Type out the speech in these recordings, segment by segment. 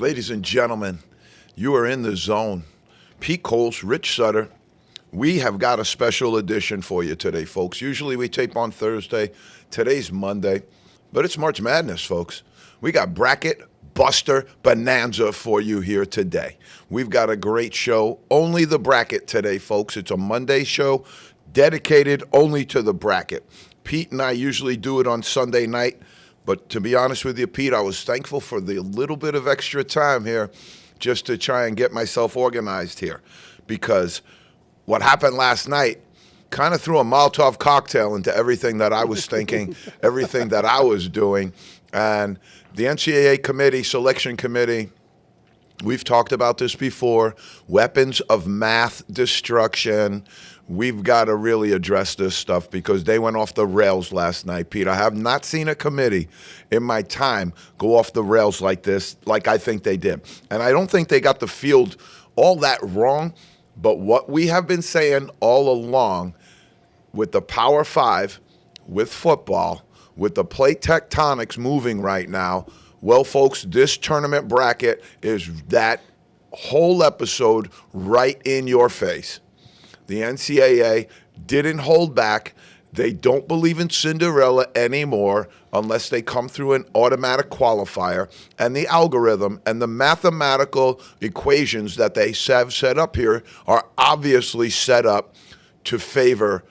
Ladies and gentlemen, you are in the zone. Pete Coles, Rich Sutter. We have got a special edition for you today, folks. Usually we tape on Thursday. Today's Monday. But it's March Madness, folks. We got Bracket Buster Bonanza for you here today. We've got a great show. Only the bracket today, folks. It's a Monday show dedicated only to the bracket. Pete and I usually do it on Sunday night. But to be honest with you, Pete, I was thankful for the little bit of extra time here just to try and get myself organized here. Because what happened last night kind of threw a Molotov cocktail into everything that I was thinking, everything that I was doing. And the NCAA committee, selection committee, we've talked about this before, weapons of math destruction. We've got to really address this stuff because they went off the rails last night, Pete. I have not seen a committee in my time go off the rails like this, like I think they did. And I don't think they got the field all that wrong, but what we have been saying all along with the Power Five, with football, with the plate tectonics moving right now, well, folks, this tournament bracket is that whole episode right in your face. The NCAA didn't hold back. They don't believe in Cinderella anymore unless they come through an automatic qualifier. And the algorithm and the mathematical equations that they have set up here are obviously set up to favor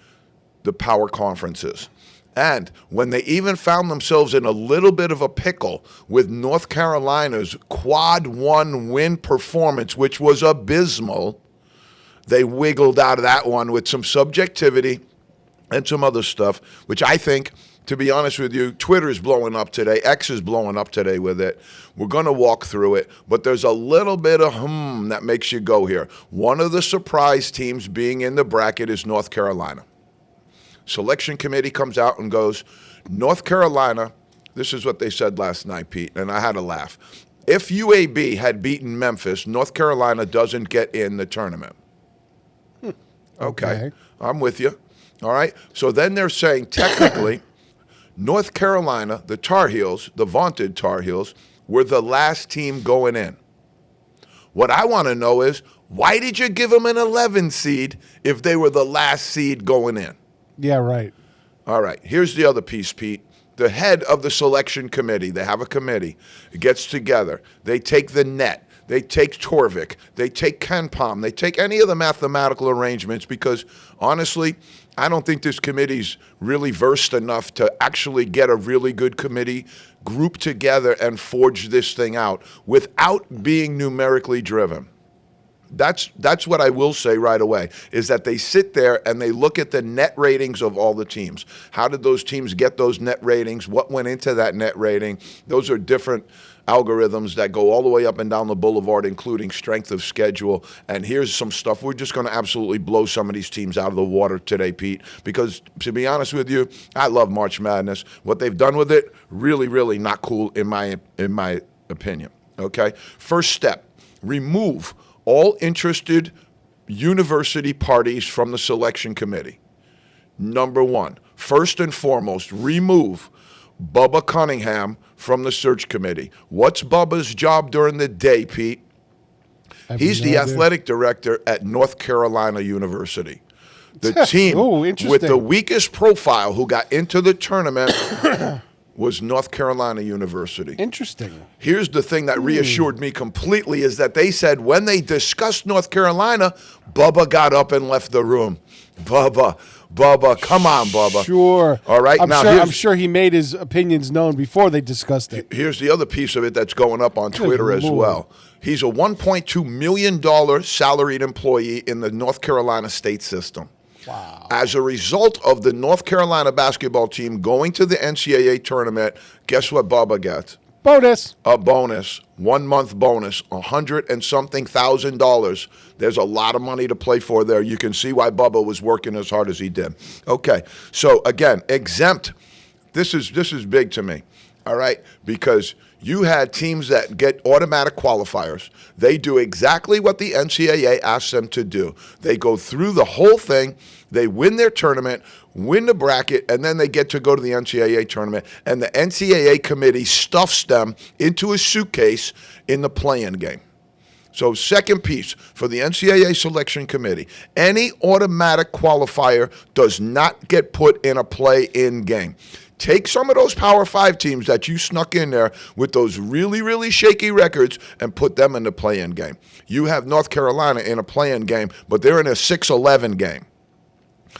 the power conferences. And when they even found themselves in a little bit of a pickle with North Carolina's quad one win performance, which was abysmal, they wiggled out of that one with some subjectivity and some other stuff, which I think, to be honest with you, Twitter is blowing up today. X is blowing up today with it. We're going to walk through it, but there's a little bit of that makes you go here. One of the surprise teams being in the bracket is North Carolina. Selection committee comes out and goes, North Carolina, this is what they said last night, Pete, and I had to laugh. If UAB had beaten Memphis, North Carolina doesn't get in the tournament. Okay, I'm with you. All right. So then they're saying technically North Carolina, the Tar Heels, the vaunted Tar Heels, were the last team going in. What I want to know is, why did you give them an 11 seed if they were the last seed going in? Yeah, right. All right. Here's the other piece, Pete. The head of the selection committee, they have a committee, it gets together. They take the net. They take Torvik. They take Ken Palm. They take any of the mathematical arrangements because, honestly, I don't think this committee's really versed enough to actually get a really good committee group together and forge this thing out without being numerically driven. That's what I will say right away, is that they sit there and they look at the net ratings of all the teams. How did those teams get those net ratings? What went into that net rating? Those are different algorithms that go all the way up and down the boulevard, including strength of schedule. And here's some stuff. We're just going to absolutely blow some of these teams out of the water today, Pete, because to be honest with you, I love March Madness. What they've done with it, really, really not cool in my opinion. Okay? First step, remove all interested university parties from the selection committee. Number one, first and foremost, remove Bubba Cunningham from the search committee. What's Bubba's job during the day, Pete? He's the athletic director at North Carolina University. The team with the weakest profile who got into the tournament was North Carolina University. Interesting. Here's the thing that reassured me completely is that they said when they discussed North Carolina, Bubba got up and left the room. Bubba, come on, Bubba. Sure. All right. I'm sure he made his opinions known before they discussed it. Here's the other piece of it that's going up on Twitter as well. He's a $1.2 million salaried employee in the North Carolina state system. Wow. As a result of the North Carolina basketball team going to the NCAA tournament, guess what Bubba gets? Bonus. A bonus, 1 month bonus, $100 and something thousand. There's a lot of money to play for there. You can see why Bubba was working as hard as he did. Okay, so again, exempt. This is big to me, all right? Because You had teams that get automatic qualifiers. They do exactly what the NCAA asks them to do. They go through the whole thing. They win their tournament, win the bracket, and then they get to go to the NCAA tournament. And the NCAA committee stuffs them into a suitcase in the play-in game. So second piece for the NCAA selection committee, any automatic qualifier does not get put in a play-in game. Take some of those Power 5 teams that you snuck in there with those really, really shaky records and put them in the play-in game. You have North Carolina in a play-in game, but they're in a 6-11 game.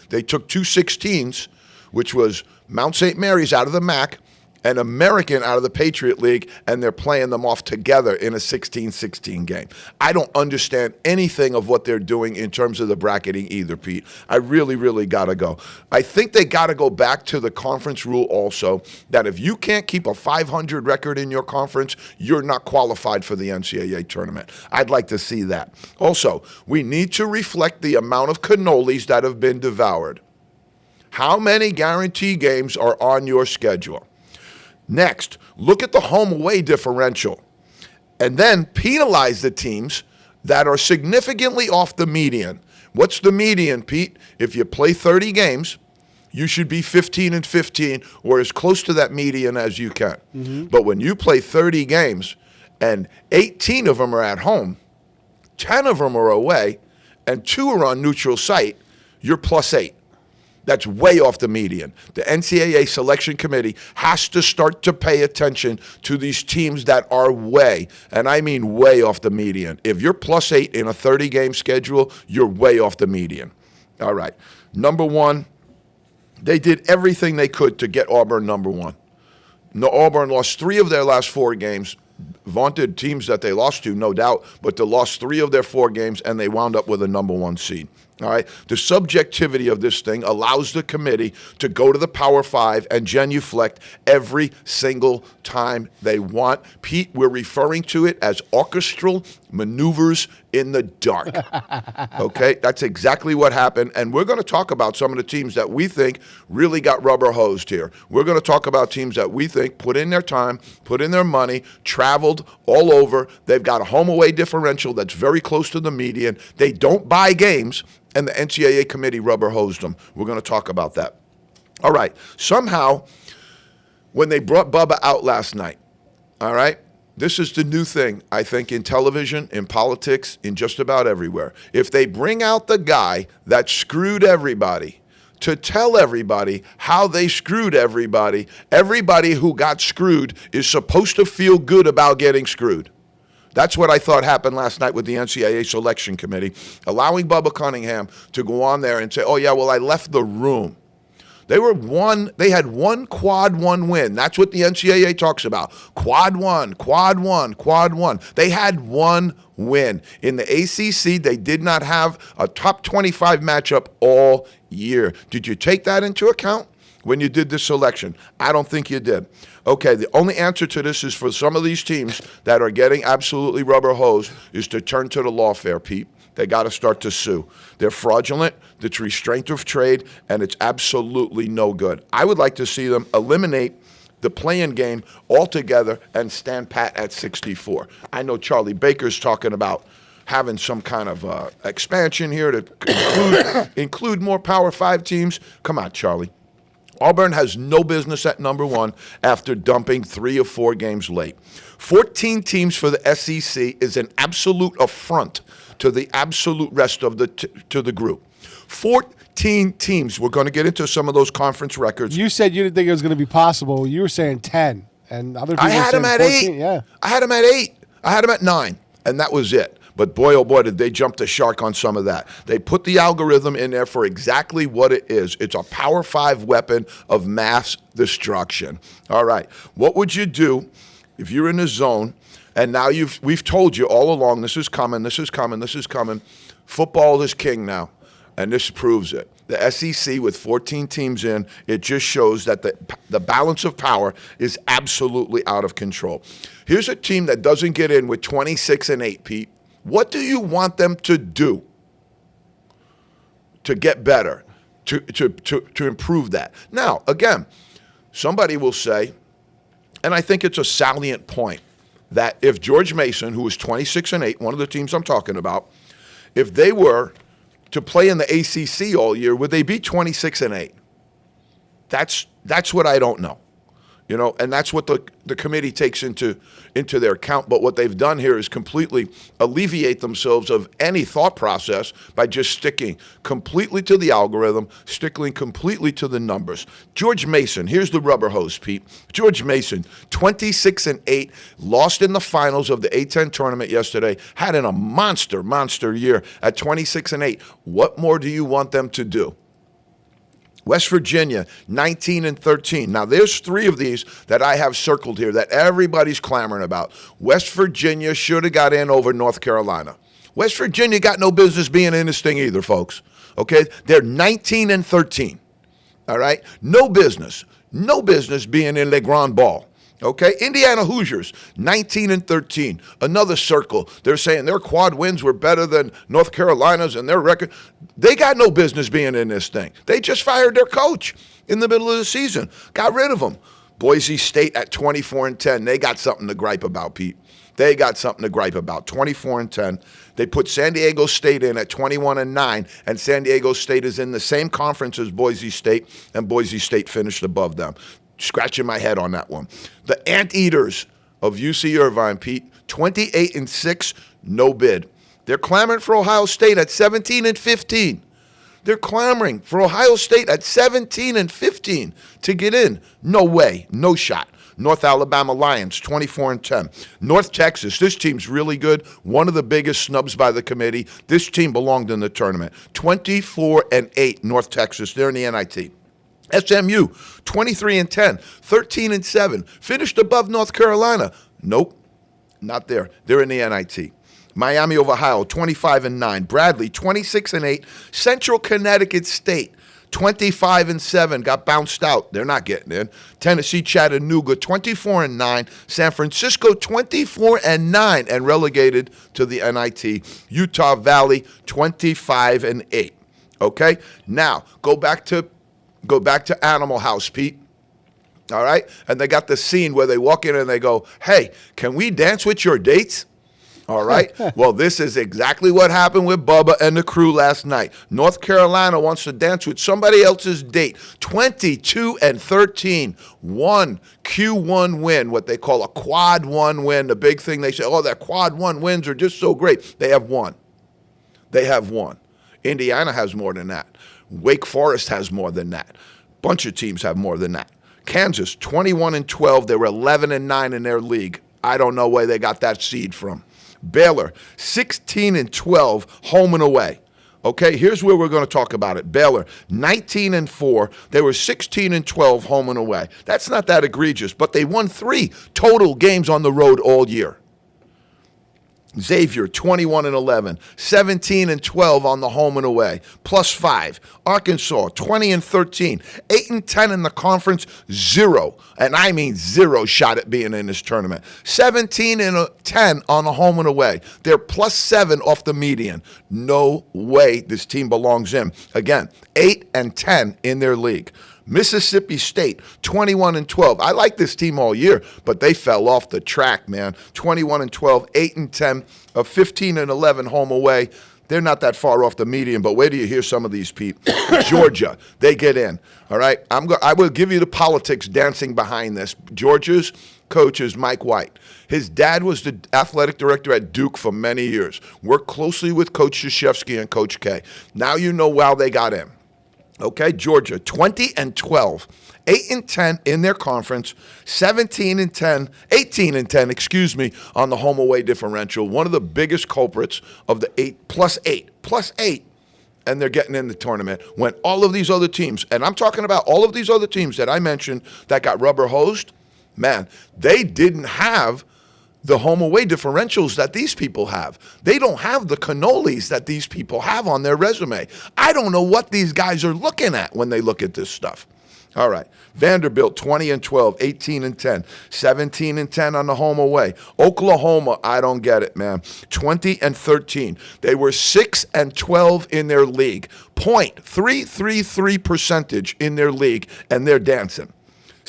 They took 2 16s, which was Mount St. Mary's out of the MAC and American out of the Patriot League, and they're playing them off together in a 16-16 game. I don't understand anything of what they're doing in terms of the bracketing either, Pete. I really, really got to go. I think they got to go back to the conference rule also, that if you can't keep a 500 record in your conference, you're not qualified for the NCAA tournament. I'd like to see that. Also, we need to reflect the amount of cannolis that have been devoured. How many guarantee games are on your schedule? Next, look at the home-away differential, and then penalize the teams that are significantly off the median. What's the median, Pete? If you play 30 games, you should be 15-15 or as close to that median as you can. Mm-hmm. But when you play 30 games and 18 of them are at home, 10 of them are away, and 2 are on neutral site, you're +8. That's way off the median. The NCAA selection committee has to start to pay attention to these teams that are way, and I mean way off the median. If you're +8 in a 30-game schedule, you're way off the median. All right. Number one, they did everything they could to get Auburn number one. No, Auburn lost 3 of their last 4 games. Vaunted teams that they lost to, no doubt, but they lost 3 of their 4 games, and they wound up with a number 1 seed. All right, the subjectivity of this thing allows the committee to go to the Power 5 and genuflect every single time they want. Pete, we're referring to it as orchestral maneuvers in the dark. Okay, that's exactly what happened, and we're going to talk about some of the teams that we think really got rubber hosed here. We're going to talk about teams that we think put in their time, put in their money, traveled all over. They've got a home-away differential that's very close to the median. They don't buy games, and the NCAA committee rubber hosed them. We're going to talk about that. All right. Somehow, when they brought Bubba out last night, all right, this is the new thing, I think, in television, in politics, in just about everywhere. If they bring out the guy that screwed everybody to tell everybody how they screwed everybody, everybody who got screwed is supposed to feel good about getting screwed. That's what I thought happened last night with the NCAA selection committee, allowing Bubba Cunningham to go on there and say, oh, yeah, well, I left the room. They had one quad 1 win. That's what the NCAA talks about. Quad 1, quad 1, quad 1. They had 1 win. In the ACC, they did not have a top 25 matchup all year. Did you take that into account when you did this selection? I don't think you did. Okay, the only answer to this is for some of these teams that are getting absolutely rubber hosed is to turn to the lawfare, Pete. They got to start to sue. They're fraudulent, it's restraint of trade, and it's absolutely no good. I would like to see them eliminate the play-in game altogether and stand pat at 64. I know Charlie Baker's talking about having some kind of expansion here to include more Power 5 teams. Come on, Charlie. Auburn has no business at number 1 after dumping 3 or 4 games late. 14 teams for the SEC is an absolute affront to the absolute rest of the group. 14 teams. We're going to get into some of those conference records. You said you didn't think it was going to be possible. You were saying 10, and other people I had were saying them at 14. 8. Yeah. I had them at 8. I had them at 9, and that was it. But boy, oh boy, did they jump the shark on some of that. They put the algorithm in there for exactly what it is. It's a Power 5 weapon of mass destruction. All right. What would you do if you're in the zone, and now we've told you all along, this is coming, this is coming, this is coming. Football is king now, and this proves it. The SEC with 14 teams in, it just shows that the balance of power is absolutely out of control. Here's a team that doesn't get in with 26-8, Pete. What do you want them to do to get better, to improve that? Now, again, somebody will say, And I think it's a salient point that if George Mason, who was 26-8, one of the teams I'm talking about, if they were to play in the ACC all year, would they be 26-8? That's what I don't know. You know, and that's what the committee takes into their account. But what they've done here is completely alleviate themselves of any thought process by just sticking completely to the algorithm, sticking completely to the numbers. George Mason, here's the rubber hose, Pete. George Mason, 26-8, lost in the finals of the A10 tournament yesterday, had in a monster year at 26-8. What more do you want them to do? West Virginia, 19-13. Now, there's three of these that I have circled here that everybody's clamoring about. West Virginia should have got in over North Carolina. West Virginia got no business being in this thing either, folks. Okay? They're 19-13. All right? No business being in Le Grand Ball. Okay, Indiana Hoosiers, 19-13, another circle. They're saying their quad wins were better than North Carolina's and their record. They got no business being in this thing. They just fired their coach in the middle of the season, got rid of him. Boise State at 24-10, they got something to gripe about, Pete. They got something to gripe about, 24-10. They put San Diego State in at 21-9, and San Diego State is in the same conference as Boise State, and Boise State finished above them. Scratching my head on that one. The Anteaters of UC Irvine, Pete, 28-6, no bid. They're clamoring for Ohio State at 17-15. They're clamoring for Ohio State at 17-15 to get in. No way, no shot. North Alabama Lions, 24-10. North Texas, this team's really good. One of the biggest snubs by the committee. This team belonged in the tournament. 24-8, North Texas. They're in the NIT. SMU, 23-10, 13-7, finished above North Carolina. Nope, not there. They're in the NIT. Miami of Ohio, 25-9. Bradley, 26-8. Central Connecticut State, 25-7, got bounced out. They're not getting in. Tennessee Chattanooga, 24-9. San Francisco, 24-9, and relegated to the NIT. Utah Valley, 25-8. Okay, now go back to Animal House, Pete. All right? And they got the scene where they walk in and they go, hey, can we dance with your dates? All right? Well, this is exactly what happened with Bubba and the crew last night. North Carolina wants to dance with somebody else's date. 22-13. One Q1 win, what they call a quad one win. The big thing they say, oh, that quad one wins are just so great. They have one. They have one. Indiana has more than that. Wake Forest has more than that. Bunch of teams have more than that. Kansas, 21-12. They were 11-9 in their league. I don't know where they got that seed from. Baylor, 16-12, home and away. Okay, here's where we're going to talk about it. Baylor, 19-4. They were 16-12, home and away. That's not that egregious, but they won 3 total games on the road all year. Xavier, 21-11, 17-12 on the home and away, +5. Arkansas, 20-13, 8-10 in the conference, 0, and I mean 0 shot at being in this tournament. 17-10 on the home and away. They're +7 off the median. No way this team belongs in. Again, 8-10 in their league. Mississippi State, 21-12. I like this team all year, but they fell off the track, man. 21-12, 8-10, 15-11 home away. They're not that far off the median, but wait till you hear some of these, Pete. Georgia, they get in. All right, I will give you the politics dancing behind this. Georgia's coach is Mike White. His dad was the athletic director at Duke for many years. Worked closely with Coach Krzyzewski and Coach K. Now you know how they got in. Okay, Georgia, 20-12, 8-10 in their conference, 18-10, on the home away differential. One of the biggest culprits of the +8, and they're getting in the tournament. When all of these other teams, and I'm talking about all of these other teams that I mentioned that got rubber hosed, man, they didn't have the home away differentials that these people have. They don't have the cannolis that these people have on their resume. I don't know what these guys are looking at when they look at this stuff. All right. Vanderbilt, 20-12, 18-10, 17-10 on the home away. Oklahoma, I don't get it, man. 20-13. They were 6-12 in their league. .333% in their league, and they're dancing.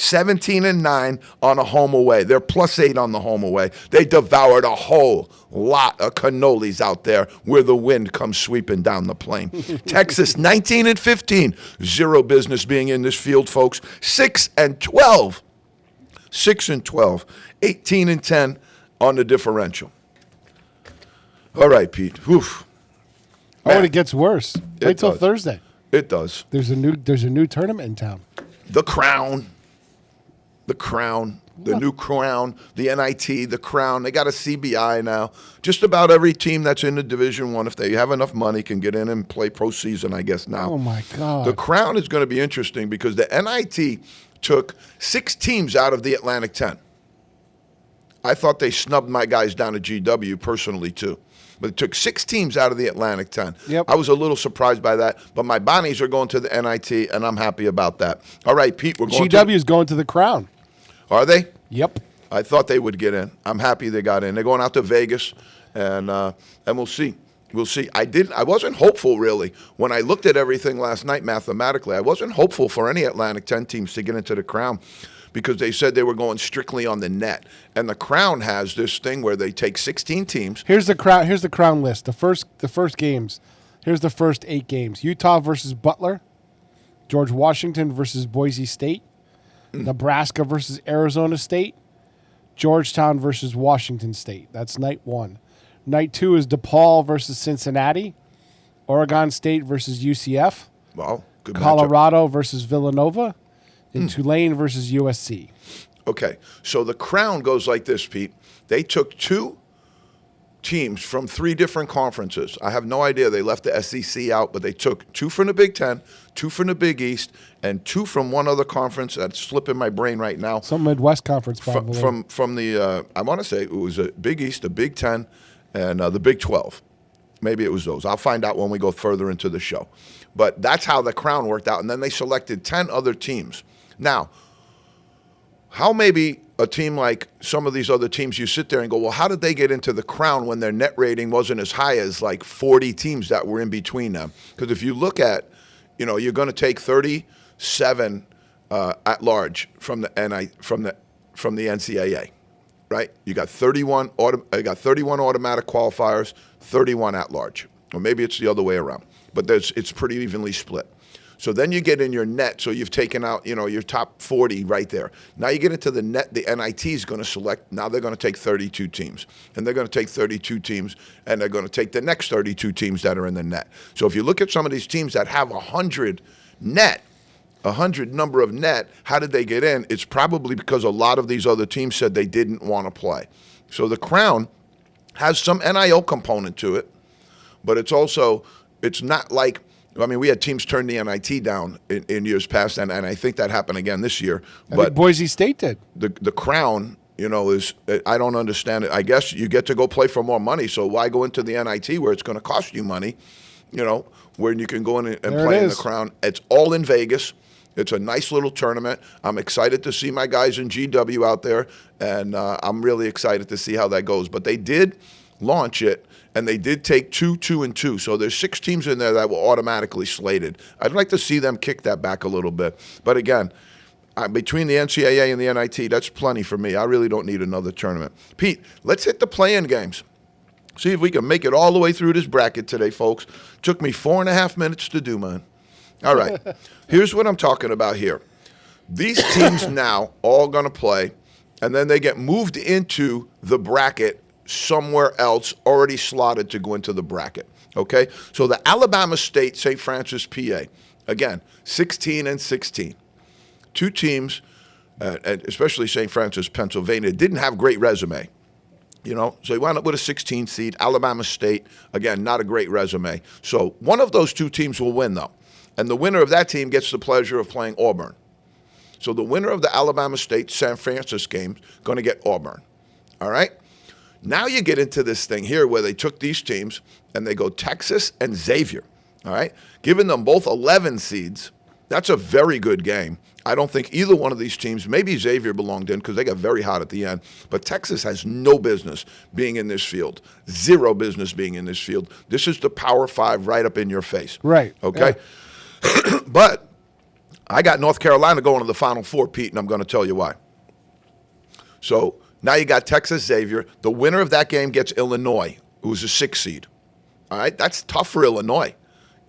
17-9 on a home away. They're +8 on the home away. They devoured a whole lot of cannolis out there where the wind comes sweeping down the plain. Texas 19-15. Zero business being in this field, folks. 6-12. 6-12. 18-10 on the differential. All right, Pete. Oof. Oh, and it gets worse. Wait till Thursday. It does. There's a new tournament in town. The Crown. The Crown. The new Crown. The NIT. The Crown. They got a CBI now. Just about every team that's in the Division I, if they have enough money, can get in and play postseason, I guess, now. Oh, my God. The Crown is going to be interesting because the NIT took 6 teams out of the Atlantic 10. I thought they snubbed my guys down at GW personally, too. But it took 6 teams out of the Atlantic 10. Yep. I was a little surprised by that. But my Bonnies are going to the NIT, and I'm happy about that. All right, Pete, we're going GW is going to the Crown. Are they? Yep. I thought they would get in. I'm happy they got in. They're going out to Vegas, and we'll see. We'll see. I wasn't hopeful, really. When I looked at everything last night mathematically, I wasn't hopeful for any Atlantic 10 teams to get into the Crown because they said they were going strictly on the net. And the Crown has this thing where they take 16 teams. Here's the Crown list. The first games. Here's the first 8 games. Utah versus Butler. George Washington versus Boise State. Nebraska versus Arizona State. Georgetown versus Washington State. That's night 1. Night 2 is DePaul versus Cincinnati. Oregon State versus UCF. Well, good matchup. Colorado versus Villanova. And Tulane versus USC. Okay, so the Crown goes like this, Pete. They took 2 teams from 3 different conferences. I have no idea. They left the SEC out, but they took 2 from the Big Ten, 2 from the Big East, and 2 from one other conference that's slipping my brain right now. Some Midwest Conference, probably. From the, I want to say it was a Big East, the Big Ten, and the Big 12. Maybe it was those. I'll find out when we go further into the show. But that's how the Crown worked out. And then they selected 10 other teams. Now, how maybe a team like some of these other teams, you sit there and go, well, how did they get into the Crown when their net rating wasn't as high as like 40 teams that were in between them? Because if you look at, you're going to take 37 at large from the NCAA, right? You got 31 automatic qualifiers, 31 at large, or maybe it's the other way around. But it's pretty evenly split. So then you get in your net, so you've taken out, your top 40 right there. Now you get into the net, the NIT is going to select, now they're going to take 32 teams. And they're going to take 32 teams, and they're going to take the next 32 teams that are in the net. So if you look at some of these teams that have 100 net, 100 number of net, how did they get in? It's probably because a lot of these other teams said they didn't want to play. So the Crown has some NIL component to it, but it's not like, we had teams turn the NIT down in years past, and I think that happened again this year. I think Boise State did. The Crown, is, I don't understand it. I guess you get to go play for more money, so why go into the NIT where it's going to cost you money, where you can go in and play in the Crown. It's all in Vegas. It's a nice little tournament. I'm excited to see my guys in GW out there, and I'm really excited to see how that goes. But they did launch it, and they did take 2, 2, and 2. So there's 6 teams in there that were automatically slated. I'd like to see them kick that back a little bit. But again, between the NCAA and the NIT, that's plenty for me. I really don't need another tournament. Pete, let's hit the play-in games. See if we can make it all the way through this bracket today, folks. Took me 4.5 minutes to do, man. All right. Here's what I'm talking about here. These teams now all going to play, and then they get moved into the bracket somewhere else already slotted to go into the bracket, okay? So the Alabama State, St. Francis, PA, again, 16-16. 2 teams, especially St. Francis, Pennsylvania, didn't have great resume, so you wound up with a 16 seed. Alabama State, again, not a great resume. So one of those 2 teams will win, though, and the winner of that team gets the pleasure of playing Auburn. So the winner of the Alabama State, St. Francis game is going to get Auburn, all right? Now you get into this thing here where they took these teams and they go Texas and Xavier, all right? Giving them both 11 seeds. That's a very good game. I don't think either one of these teams, maybe Xavier belonged in because they got very hot at the end, but Texas has no business being in this field. 0 business being in this field. This is the Power 5 right up in your face. Right. Okay? Yeah. But I got North Carolina going to the Final Four, Pete, and I'm going to tell you why. So now you got Texas Xavier. The winner of that game gets Illinois, who's a 6 seed. All right, that's tough for Illinois.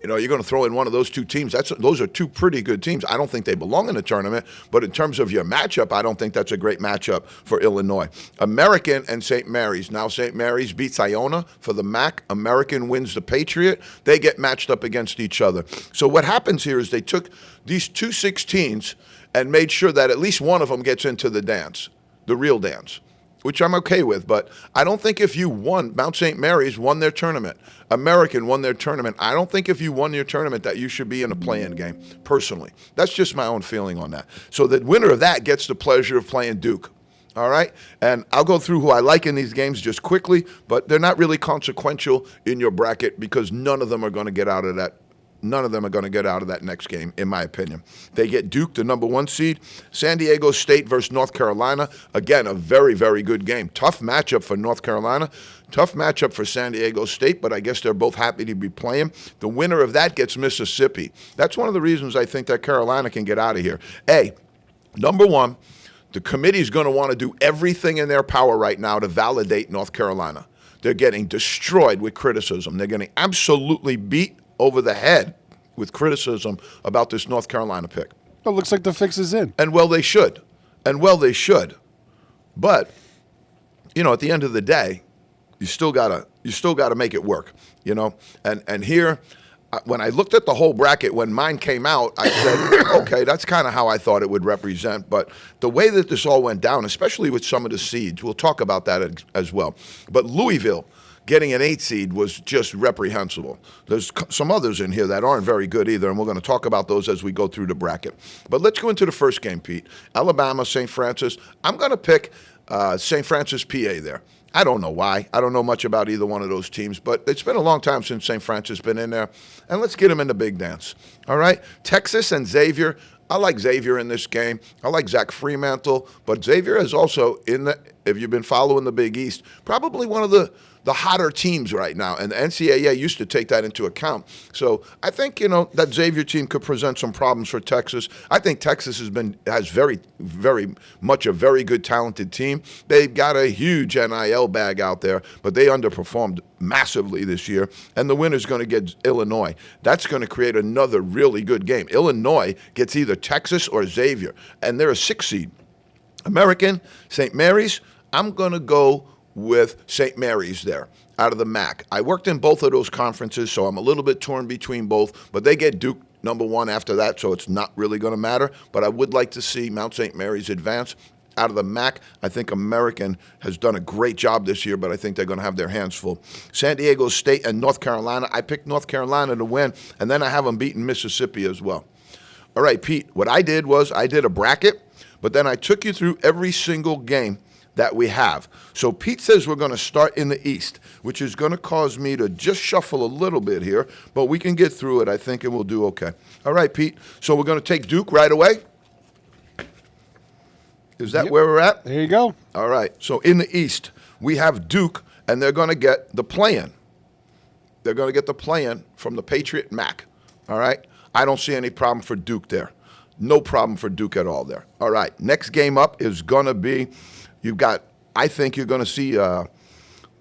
You know, you're going to throw in one of those two teams. Those are two pretty good teams. I don't think they belong in the tournament, but in terms of your matchup, I don't think that's a great matchup for Illinois. American and St. Mary's. Now St. Mary's beats Iona for the MAC. American wins the Patriot. They get matched up against each other. So what happens here is they took these 2 16s and made sure that at least one of them gets into the dance, the real dance, which I'm okay with. But I don't think if you won, Mount St. Mary's won their tournament, American won their tournament, I don't think if you won your tournament that you should be in a play-in game, personally. That's just my own feeling on that. So the winner of that gets the pleasure of playing Duke. All right? And I'll go through who I like in these games just quickly, but they're not really consequential in your bracket because none of them are going to get out of that. None of them are going to get out of that next game, in my opinion. They get Duke, the number 1 seed. San Diego State versus North Carolina. Again, a very, very good game. Tough matchup for North Carolina. Tough matchup for San Diego State, but I guess they're both happy to be playing. The winner of that gets Mississippi. That's one of the reasons I think that Carolina can get out of here. Number 1, the committee is going to want to do everything in their power right now to validate North Carolina. They're getting destroyed with criticism. They're getting absolutely beat over the head with criticism about this North Carolina pick. It looks like the fix is in. And well, they should. But, you know, at the end of the day, you still gotta make it work, you know. And here, when I looked at the whole bracket, when mine came out, I said, okay, that's kind of how I thought it would represent. But the way that this all went down, especially with some of the seeds, we'll talk about that as well. But Louisville getting an 8 seed was just reprehensible. There's some others in here that aren't very good either, and we're going to talk about those as we go through the bracket. But let's go into the first game, Pete. Alabama, St. Francis. I'm going to pick St. Francis, PA there. I don't know why. I don't know much about either one of those teams, but it's been a long time since St. Francis been in there, and let's get them in the big dance. All right? Texas and Xavier. I like Xavier in this game. I like Zach Fremantle, but Xavier is also if you've been following the Big East, probably one of the hotter teams right now, and the NCAA used to take that into account. So I think, you know, that Xavier team could present some problems for Texas. I think Texas has very, very much a very good, talented team. They've got a huge NIL bag out there, but they underperformed massively this year, and the winner's going to get Illinois. That's going to create another really good game. Illinois gets either Texas or Xavier, and they're a 6 seed. American, St. Mary's, I'm going to go with St. Mary's there out of the MAC. I worked in both of those conferences, so I'm a little bit torn between both, but they get Duke number 1 after that, so it's not really going to matter. But I would like to see Mount St. Mary's advance. Out of the MAC, I think American has done a great job this year, but I think they're going to have their hands full. San Diego State and North Carolina, I picked North Carolina to win, and then I have them beating Mississippi as well. All right, Pete, what I did was I did a bracket, but then I took you through every single game that we have. So Pete says we're going to start in the East, which is going to cause me to just shuffle a little bit here, but we can get through it, I think, and we'll do okay. All right, Pete. So we're going to take Duke right away. Is that where we're at? There you go. All right. So in the East, we have Duke, and they're going to get the play-in. They're going to get the play-in from the Patriot MAC. All right? I don't see any problem for Duke there. No problem for Duke at all there. All right. Next game up is going to be I think you're going to see,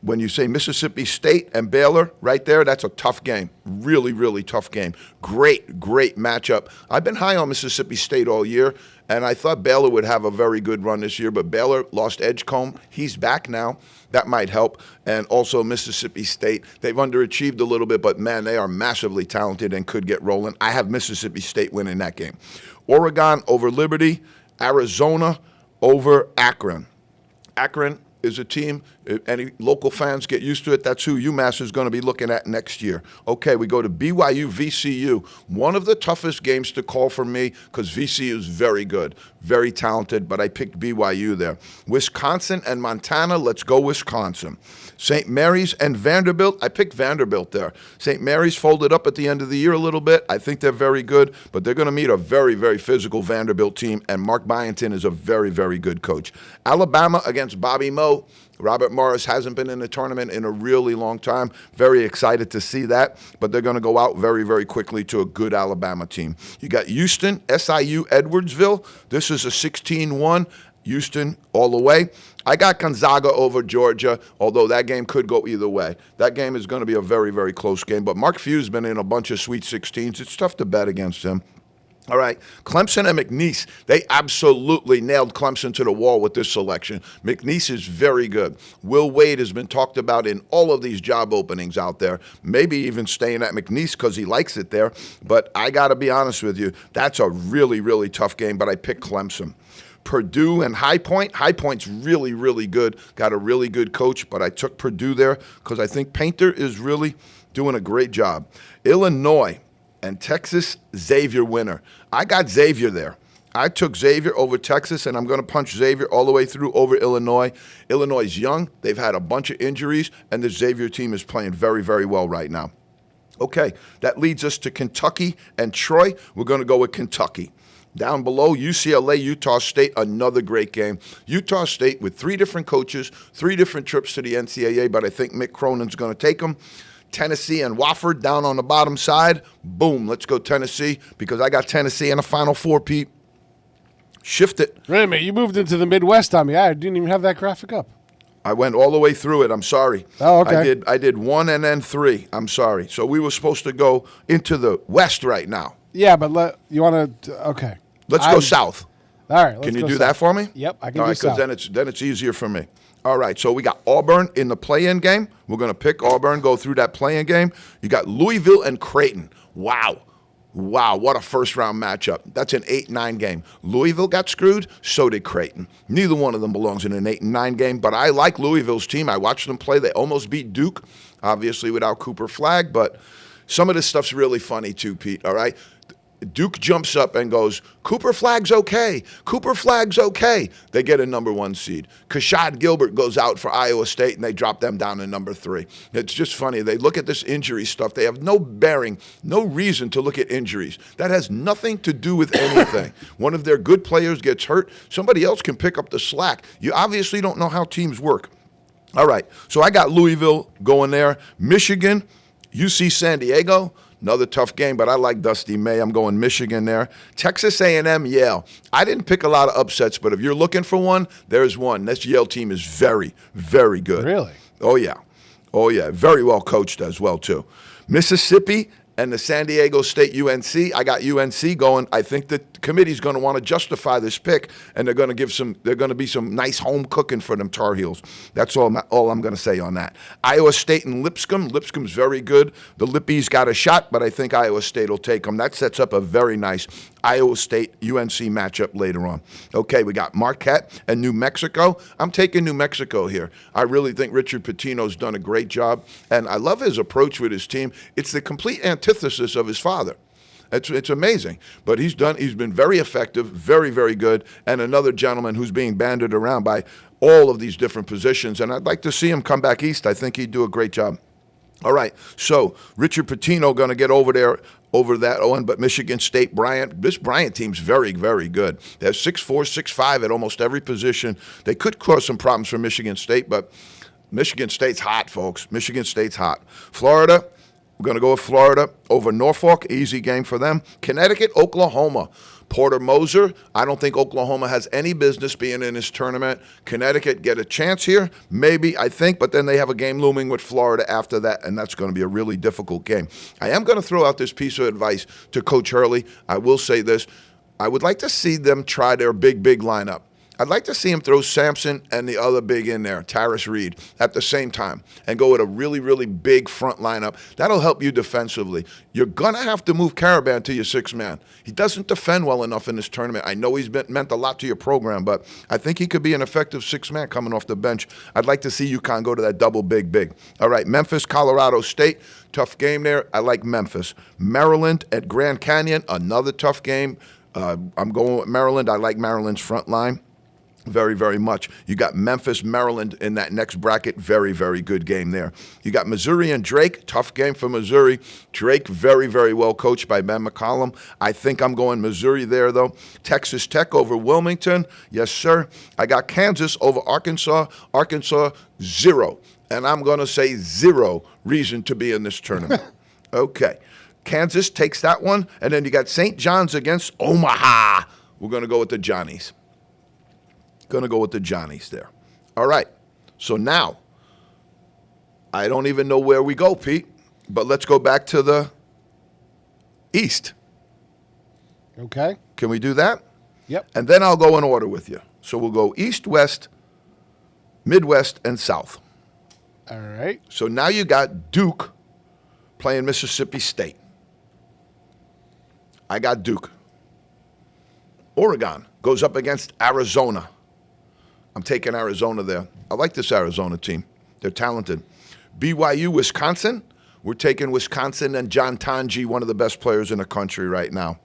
when you say Mississippi State and Baylor right there, that's a tough game. Really, really tough game. Great, great matchup. I've been high on Mississippi State all year, and I thought Baylor would have a very good run this year, but Baylor lost Edgecombe. He's back now. That might help. And also Mississippi State, they've underachieved a little bit, but, man, they are massively talented and could get rolling. I have Mississippi State winning that game. Oregon over Liberty. Arizona over Akron. Akron is a team, if any local fans get used to it, that's who UMass is going to be looking at next year. Okay, we go to BYU, VCU. One of the toughest games to call for me because VCU is very good, very talented, but I picked BYU there. Wisconsin and Montana, let's go Wisconsin. St. Mary's and Vanderbilt, I picked Vanderbilt there. St. Mary's folded up at the end of the year a little bit. I think they're very good, but they're going to meet a very, very physical Vanderbilt team, and Mark Byington is a very, very good coach. Alabama against Bobby Moe. Robert Morris hasn't been in the tournament in a really long time. Very excited to see that. But they're going to go out very, very quickly to a good Alabama team. You got Houston, SIU, Edwardsville. This is a 16-1. Houston all the way. I got Gonzaga over Georgia, although that game could go either way. That game is going to be a very, very close game. But Mark Few's been in a bunch of Sweet 16s. It's tough to bet against him. All right, Clemson and McNeese, they absolutely nailed Clemson to the wall with this selection. McNeese is very good. Will Wade has been talked about in all of these job openings out there, maybe even staying at McNeese because he likes it there. But I got to be honest with you, that's a really, really tough game, but I picked Clemson. Purdue and High Point. High Point's really, really good. Got a really good coach, but I took Purdue there because I think Painter is really doing a great job. Illinois and Texas, Xavier winner. I got Xavier there. I took Xavier over Texas, and I'm going to punch Xavier all the way through over Illinois. Illinois is young. They've had a bunch of injuries, and the Xavier team is playing very, very well right now. Okay, that leads us to Kentucky and Troy. We're going to go with Kentucky. Down below, UCLA, Utah State, another great game. Utah State with 3 different coaches, 3 different trips to the NCAA, but I think Mick Cronin's going to take them. Tennessee and Wofford down on the bottom side. Boom, let's go Tennessee because I got Tennessee in the Final Four, Pete. Shift it. Wait a minute, you moved into the Midwest on me. I didn't even have that graphic up. I went all the way through it. I'm sorry. Oh, okay. I did 1 and then 3. I'm sorry. So we were supposed to go into the West right now. Yeah, but you want to? Okay. Let's go south. All right. Can you do that for me? Yep, I can all do right, south. because then it's easier for me. All right, so we got Auburn in the play-in game. We're going to pick Auburn, go through that play-in game. You got Louisville and Creighton. Wow, what a first-round matchup. That's an 8-9 game. Louisville got screwed, so did Creighton. Neither one of them belongs in an 8-9 game, but I like Louisville's team. I watched them play. They almost beat Duke, obviously without Cooper Flagg, but some of this stuff's really funny too, Pete, all right? Duke jumps up and goes, Cooper Flagg's okay. Cooper Flagg's okay. They get a number 1 seed. Kashad Gilbert goes out for Iowa State, and they drop them down to number 3. It's just funny. They look at this injury stuff. They have no bearing, no reason to look at injuries. That has nothing to do with anything. One of their good players gets hurt. Somebody else can pick up the slack. You obviously don't know how teams work. All right, so I got Louisville going there. Michigan, UC San Diego. Another tough game, but I like Dusty May. I'm going Michigan there. Texas A&M, Yale. I didn't pick a lot of upsets, but if you're looking for one, there's one. This Yale team is very, very good. Really? Oh, yeah. Oh, yeah. Very well coached as well, too. Mississippi and the San Diego State UNC. I got UNC going. I think the committee's going to want to justify this pick, and they're going to be some nice home cooking for them Tar Heels. That's all I'm going to say on that. Iowa State and Lipscomb. Lipscomb's very good. The Lippies got a shot, but I think Iowa State will take them. That sets up a very nice Iowa State-UNC matchup later on. Okay, we got Marquette and New Mexico. I'm taking New Mexico here. I really think Richard Pitino's done a great job, and I love his approach with his team. It's the complete antithesis of his father. It's amazing. But he's been very effective, very, very good, and another gentleman who's being banded around by all of these different positions, and I'd like to see him come back east. I think he'd do a great job. All right, so Richard Pitino going to get over that one, but Michigan State, this Bryant team's very, very good. They're 6'4", 6'5" at almost every position. They could cause some problems for Michigan State, but Michigan State's hot, folks. Michigan State's hot. Florida, we're going to go with Florida over Norfolk. Easy game for them. Connecticut, Oklahoma. Porter Moser, I don't think Oklahoma has any business being in this tournament. Connecticut get a chance here, maybe, I think, but then they have a game looming with Florida after that, and that's going to be a really difficult game. I am going to throw out this piece of advice to Coach Hurley. I will say this. I would like to see them try their big lineup. I'd like to see him throw Sampson and the other big in there, Taris Reed, at the same time and go with a really, really big front lineup. That'll help you defensively. You're going to have to move Caravan to your 6-man. He doesn't defend well enough in this tournament. I know he's meant a lot to your program, but I think he could be an effective 6-man coming off the bench. I'd like to see UConn go to that double big. All right, Memphis, Colorado State. Tough game there. I like Memphis. Maryland at Grand Canyon, another tough game. I'm going with Maryland. I like Maryland's front line. very, very much. You got Memphis, Maryland in that next bracket. Very, very good game there. You got Missouri and Drake. Tough game for Missouri. Drake, very, very well coached by Ben McCollum. I think I'm going Missouri there, though. Texas Tech over Wilmington. Yes, sir. I got Kansas over Arkansas. Arkansas, 0. And I'm going to say 0 reason to be in this tournament. Okay. Kansas takes that one. And then you got St. John's against Omaha. We're going to go with the Johnnies. Going to go with the Johnnies there. All right. So now, I don't even know where we go, Pete, but let's go back to the East. Okay. Can we do that? Yep. And then I'll go in order with you. So we'll go East, West, Midwest, and South. All right. So now you got Duke playing Mississippi State. I got Duke. Oregon goes up against Arizona. I'm taking Arizona there. I like this Arizona team. They're talented. BYU, Wisconsin. We're taking Wisconsin and John Tanji, one of the best players in the country right now.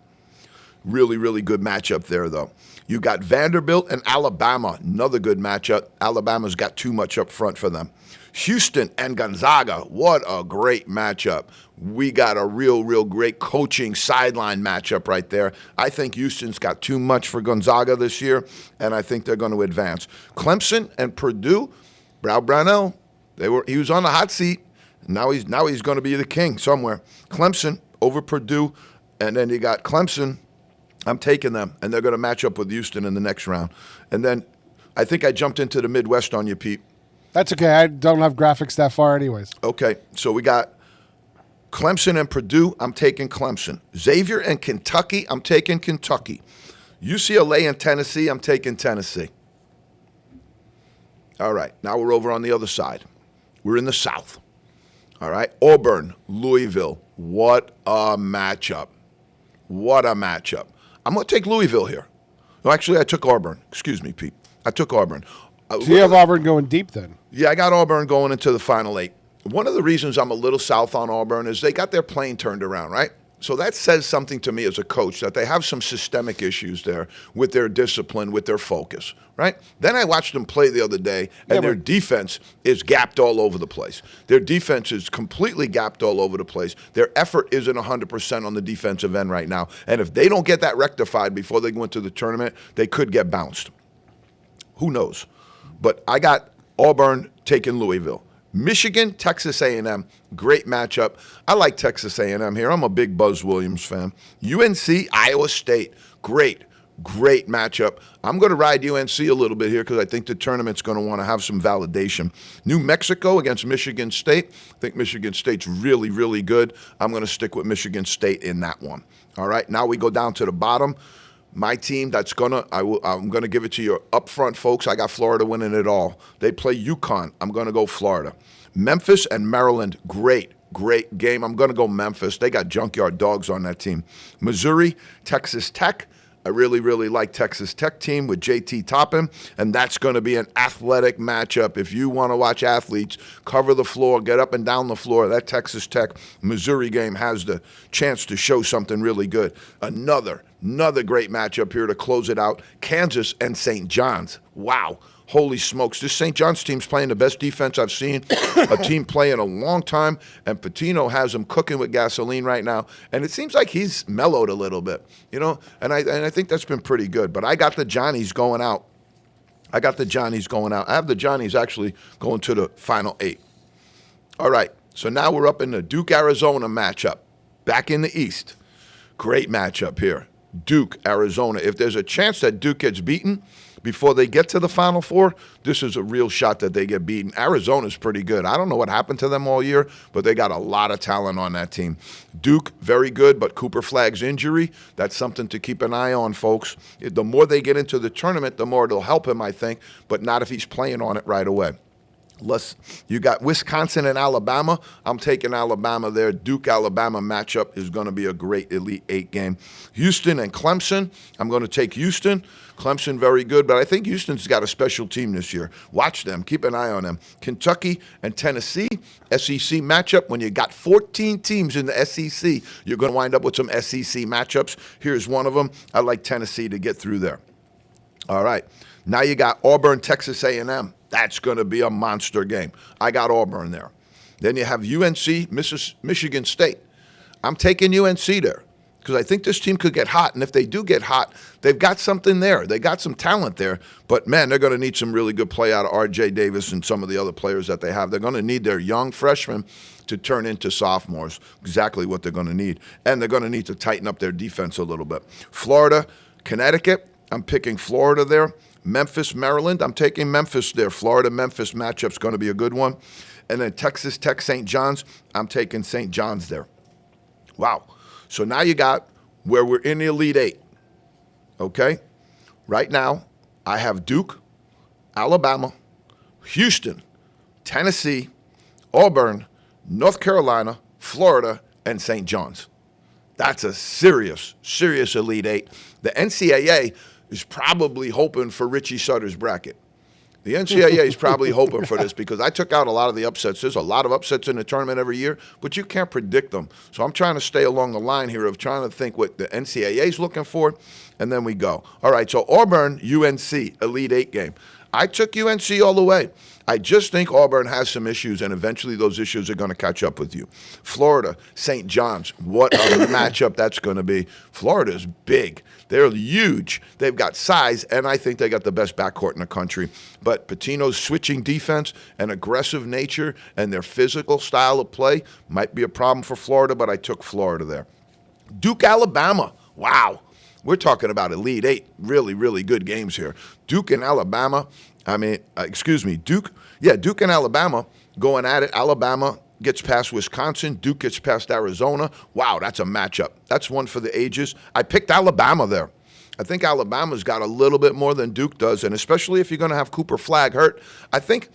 Really, really good matchup there, though. You got Vanderbilt and Alabama. Another good matchup. Alabama's got too much up front for them. Houston and Gonzaga. What a great matchup. We got a real, real great coaching sideline matchup right there. I think Houston's got too much for Gonzaga this year, and I think they're going to advance. Clemson and Purdue. Brownell, he was on the hot seat. Now he's going to be the king somewhere. Clemson over Purdue, and then you got Clemson. I'm taking them, and they're going to match up with Houston in the next round. And then I think I jumped into the Midwest on you, Pete. That's okay. I don't have graphics that far anyways. Okay, so we got Clemson and Purdue. I'm taking Clemson. Xavier and Kentucky. I'm taking Kentucky. UCLA and Tennessee. I'm taking Tennessee. All right, now we're over on the other side. We're in the South. All right, Auburn, Louisville. What a matchup. What a matchup. I'm going to take Louisville here. No, actually, I took Auburn. Excuse me, Pete. I took Auburn. So you have Auburn going deep then? Yeah, I got Auburn going into the Final 8. One of the reasons I'm a little south on Auburn is they got their plane turned around, right? So that says something to me as a coach, that they have some systemic issues there with their discipline, with their focus, right? Then I watched them play the other day, and their defense is gapped all over the place. Their defense is completely gapped all over the place. Their effort isn't 100% on the defensive end right now. And if they don't get that rectified before they go into the tournament, they could get bounced. Who knows? But I got Auburn taking Louisville. Michigan, Texas A&M, great matchup. I like Texas A&M here. I'm a big Buzz Williams fan. UNC, Iowa State, great matchup. I'm going to ride UNC a little bit here because I think the tournament's going to want to have some validation. New Mexico against Michigan State. I think Michigan State's really, really good. I'm going to stick with Michigan State in that one. All right, now we go down to the bottom. My team, I'm gonna give it to you up front, folks. I got Florida winning it all. They play UConn. I'm gonna go Florida. Memphis and Maryland, great game. I'm gonna go Memphis. They got junkyard dogs on that team. Missouri, Texas Tech. I really, really like Texas Tech team with JT Toppin, and that's going to be an athletic matchup. If you want to watch athletes cover the floor, get up and down the floor, that Texas Tech Missouri game has the chance to show something really good. Another great matchup here to close it out. Kansas and St. John's. Wow. Holy smokes. This St. John's team's playing the best defense I've seen a team play in a long time, and Patino has them cooking with gasoline right now, and it seems like he's mellowed a little bit, you know, and I think that's been pretty good. But I got the Johnnies going out. I have the Johnnies actually going to the Final 8. All right, so now we're up in the Duke-Arizona matchup, back in the East. Great matchup here. Duke, Arizona. If there's a chance that Duke gets beaten before they get to the Final Four, this is a real shot that they get beaten. Arizona's pretty good. I don't know what happened to them all year, but they got a lot of talent on that team. Duke, very good, but Cooper Flagg's injury, that's something to keep an eye on, folks. The more they get into the tournament, the more it'll help him, I think, but not if he's playing on it right away. You got Wisconsin and Alabama. I'm taking Alabama there. Duke-Alabama matchup is going to be a great Elite Eight game. Houston and Clemson. I'm going to take Houston. Clemson, very good, but I think Houston's got a special team this year. Watch them. Keep an eye on them. Kentucky and Tennessee, SEC matchup. When you got 14 teams in the SEC, you're going to wind up with some SEC matchups. Here's one of them. I like Tennessee to get through there. All right. Now you got Auburn, Texas A&M. That's going to be a monster game. I got Auburn there. Then you have UNC, Michigan State. I'm taking UNC there because I think this team could get hot. And if they do get hot, they've got something there. They got some talent there. But, man, they're going to need some really good play out of R.J. Davis and some of the other players that they have. They're going to need their young freshmen to turn into sophomores, exactly what they're going to need. And they're going to need to tighten up their defense a little bit. Florida, Connecticut, I'm picking Florida there. Memphis, Maryland, I'm taking Memphis there. Florida-Memphis matchup's going to be a good one. And then Texas Tech, St. John's, I'm taking St. John's there. Wow. So now you got where we're in the Elite Eight, okay? Right now, I have Duke, Alabama, Houston, Tennessee, Auburn, North Carolina, Florida, and St. John's. That's a serious Elite Eight. The NCAA is probably hoping for Richie Sutter's bracket. The NCAA is probably hoping for this because I took out a lot of the upsets. There's a lot of upsets in the tournament every year, but you can't predict them. So I'm trying to stay along the line here of trying to think what the NCAA is looking for, and then we go. All right, so Auburn, UNC, Elite Eight game. I took UNC all the way. I just think Auburn has some issues, and eventually those issues are going to catch up with you. Florida, St. John's, what a matchup that's going to be. Florida's big. They're huge. They've got size, and I think they got the best backcourt in the country. But Pitino's switching defense and aggressive nature and their physical style of play might be a problem for Florida, but I took Florida there. Duke, Alabama. Wow. We're talking about Elite Eight. Really, really good games here. Duke and Alabama. Duke and Alabama going at it. Alabama gets past Wisconsin. Duke gets past Arizona. Wow, that's a matchup. That's one for the ages. I picked Alabama there. I think Alabama's got a little bit more than Duke does, and especially if you're going to have Cooper Flagg hurt. I think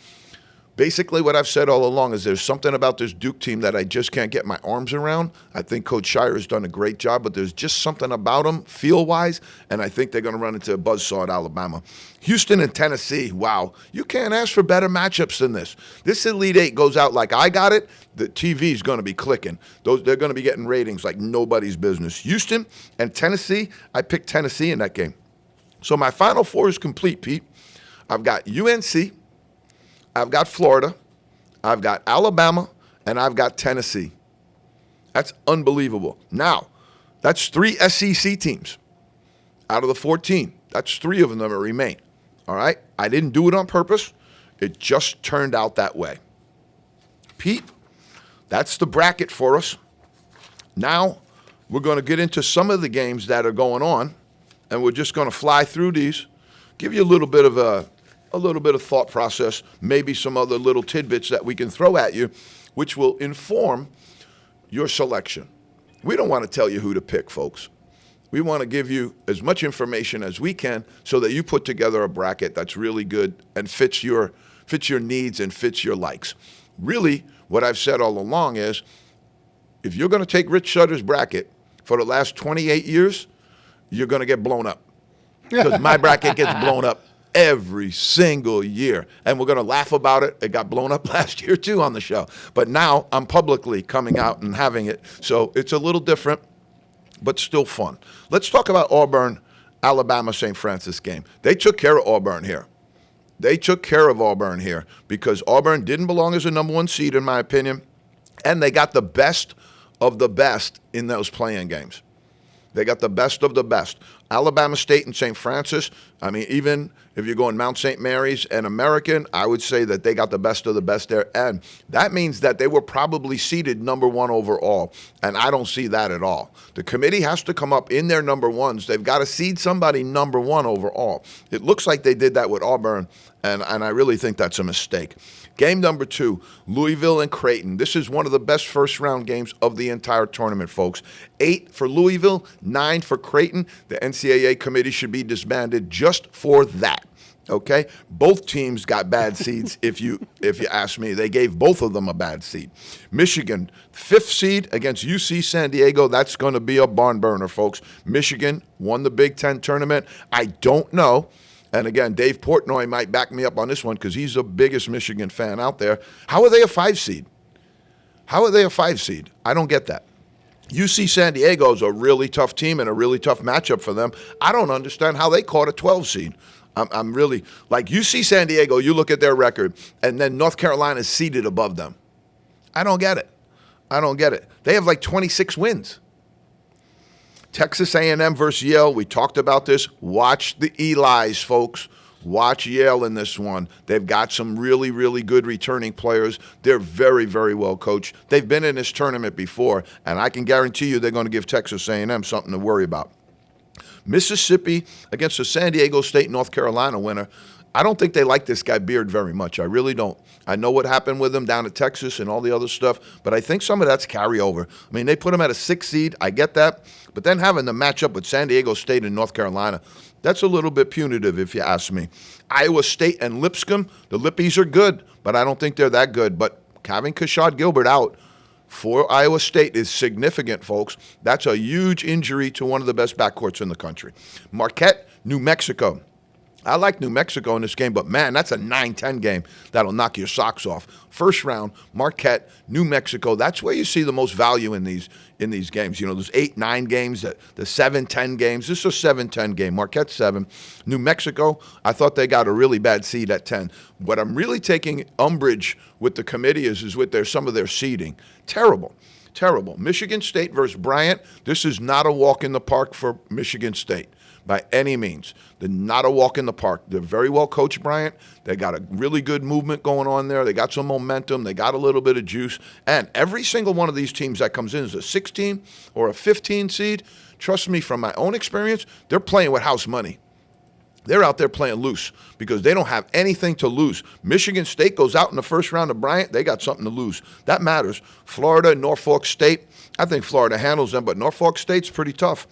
basically what I've said all along is there's something about this Duke team that I just can't get my arms around. I think Coach Shire has done a great job, but there's just something about them feel-wise, and I think they're going to run into a buzzsaw at Alabama. Houston and Tennessee, wow. You can't ask for better matchups than this. This Elite Eight goes out like I got it. The TV is going to be clicking. They're going to be getting ratings like nobody's business. Houston and Tennessee, I picked Tennessee in that game. So my Final Four is complete, Pete. I've got UNC, I've got Florida, I've got Alabama, and I've got Tennessee. That's unbelievable. Now, that's 3 SEC teams out of the 14. That's 3 of them that remain. All right? I didn't do it on purpose. It just turned out that way. Pete, that's the bracket for us. Now, we're going to get into some of the games that are going on, and we're just going to fly through these, give you a little bit of thought process, maybe some other little tidbits that we can throw at you, which will inform your selection. We don't want to tell you who to pick, folks. We want to give you as much information as we can so that you put together a bracket that's really good and fits your needs and fits your likes. Really, what I've said all along is if you're going to take Rich Sutter's bracket for the last 28 years, you're going to get blown up because my bracket gets blown up every single year. And we're going to laugh about it. It got blown up last year, too, on the show. But now I'm publicly coming out and having it. So it's a little different, but still fun. Let's talk about Auburn, Alabama, St. Francis game. They took care of Auburn here. They took care of Auburn here because Auburn didn't belong as a number 1 seed, in my opinion. And they got the best of the best in those playing games. They got the best of the best. Alabama State and St. Francis, I mean, even if you're going Mount St. Mary's and American, I would say that they got the best of the best there. And that means that they were probably seeded number 1 overall. And I don't see that at all. The committee has to come up in their number 1s. They've got to seed somebody number 1 overall. It looks like they did that with Auburn, and I really think that's a mistake. Game number 2, Louisville and Creighton. This is one of the best first-round games of the entire tournament, folks. 8 for Louisville, 9 for Creighton. The NCAA committee should be disbanded just for that, okay? Both teams got bad seeds, if you ask me. They gave both of them a bad seed. Michigan, 5th seed against UC San Diego. That's going to be a barn burner, folks. Michigan won the Big Ten tournament. I don't know. And again, Dave Portnoy might back me up on this one because he's the biggest Michigan fan out there. How are they a 5 seed? How are they a 5 seed? I don't get that. UC San Diego is a really tough team and a really tough matchup for them. I don't understand how they caught a 12 seed. I'm really, like, you see San Diego, you look at their record, and then North Carolina is seated above them. I don't get it. They have like 26 wins. Texas A&M versus Yale, we talked about this. Watch the Eli's, folks. Watch Yale in this one. They've got some really, really good returning players. They're very, very well coached. They've been in this tournament before, and I can guarantee you they're going to give Texas A&M something to worry about. Mississippi against the San Diego State North Carolina winner. I don't think they like this guy Beard very much. I really don't. I know what happened with him down at Texas and all the other stuff, but I think some of that's carryover. I mean, they put him at a 6 seed. I get that. But then having the matchup with San Diego State and North Carolina, that's a little bit punitive if you ask me. Iowa State and Lipscomb, the Lippies are good, but I don't think they're that good. But having Kashad Gilbert out for Iowa State is significant, folks. That's a huge injury to one of the best backcourts in the country. Marquette, New Mexico. I like New Mexico in this game, but, man, that's a 9-10 game that'll knock your socks off. First round, Marquette, New Mexico. That's where you see the most value in these games. You know, those 8-9 games, the 7-10 games. This is a 7-10 game. Marquette 7. New Mexico, I thought they got a really bad seed at 10. What I'm really taking umbrage with the committee is with some of their seeding. Terrible. Michigan State versus Bryant. This is not a walk in the park for Michigan State by any means. They're not a walk in the park. They're very well coached, Bryant. They got a really good movement going on there. They got some momentum. They got a little bit of juice. And every single one of these teams that comes in is a 16 or a 15 seed. Trust me, from my own experience, they're playing with house money. They're out there playing loose because they don't have anything to lose. Michigan State goes out in the first round of Bryant. They got something to lose. That matters. Florida, Norfolk State. I think Florida handles them, but Norfolk State's pretty tough.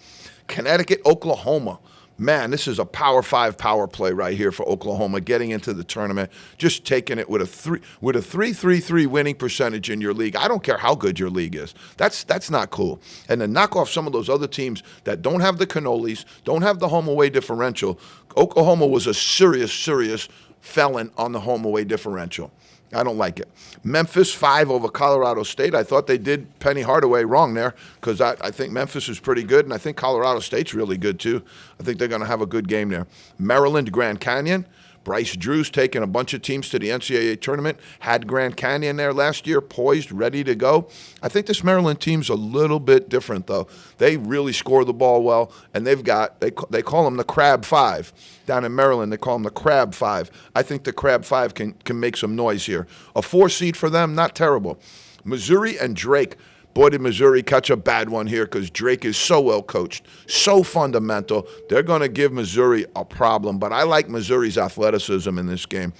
Connecticut, Oklahoma. Man, this is a Power 5 power play right here for Oklahoma getting into the tournament, just taking it with a 3.33 winning percentage in your league. I don't care how good your league is. That's not cool. And to knock off some of those other teams that don't have the cannolis, don't have the home-away differential, Oklahoma was a serious felon on the home-away differential. I don't like it. Memphis 5 over Colorado State. I thought they did Penny Hardaway wrong there because I think Memphis is pretty good, and I think Colorado State's really good too. I think they're going to have a good game there. Maryland, Grand Canyon. Bryce Drew's taken a bunch of teams to the NCAA tournament, had Grand Canyon there last year, poised, ready to go. I think this Maryland team's a little bit different, though. They really score the ball well, and they call them the Crab 5. Down in Maryland, they call them the Crab 5. I think the Crab 5 can make some noise here. A 4 seed for them, not terrible. Missouri and Drake. Boy, did Missouri catch a bad one here because Drake is so well coached, so fundamental. They're going to give Missouri a problem, but I like Missouri's athleticism in this game.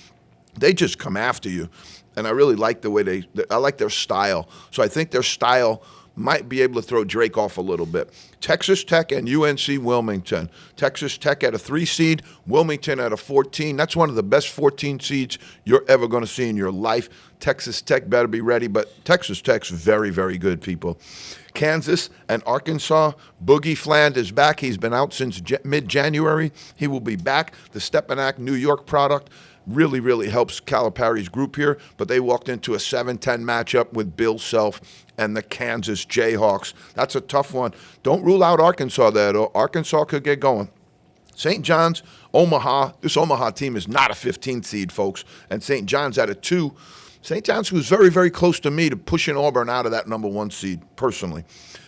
They just come after you, and I really like the way I like their style. So I think their style might be able to throw Drake off a little bit. Texas Tech and UNC Wilmington. Texas Tech at a 3 seed, Wilmington at a 14. That's one of the best 14 seeds you're ever going to see in your life. Texas Tech better be ready, but Texas Tech's very, very good, people. Kansas and Arkansas. Boogie Fland is back. He's been out since mid-January. He will be back. The Stepanak New York product really helps Calipari's group here, but they walked into a 7-10 matchup with Bill Self and the Kansas Jayhawks. That's a tough one. Don't rule out Arkansas there, though. Arkansas could get going. St. John's, Omaha. This Omaha team is not a 15 seed, folks, and St. John's at a 2. St. John's was very, very close to me to pushing Auburn out of that number 1 seed, personally.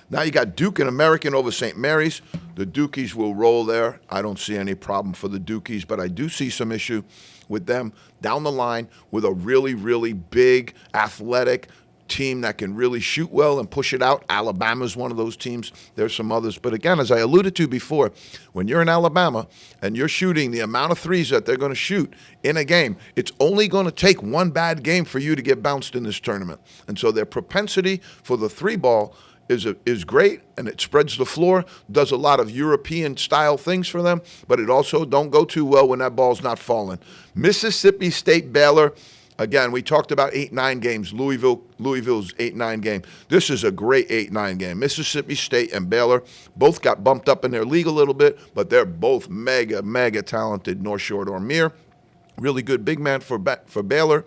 Now you got Duke and American over St. Mary's. The Dukies will roll there. I don't see any problem for the Dukies, but I do see some issue with them down the line with a really big, athletic team that can really shoot well and push it out. Alabama's one of those teams. There's some others. But again, as I alluded to before, when you're in Alabama and you're shooting the amount of threes that they're going to shoot in a game, it's only going to take one bad game for you to get bounced in this tournament. And so their propensity for the 3 ball is great, and it spreads the floor, does a lot of European-style things for them, but it also don't go too well when that ball's not falling. Mississippi State, Baylor. Again, we talked about 8-9 games, Louisville's 8-9 game. This is a great 8-9 game. Mississippi State and Baylor both got bumped up in their league a little bit, but they're both mega talented. North Shore Dormier, really good big man for Baylor.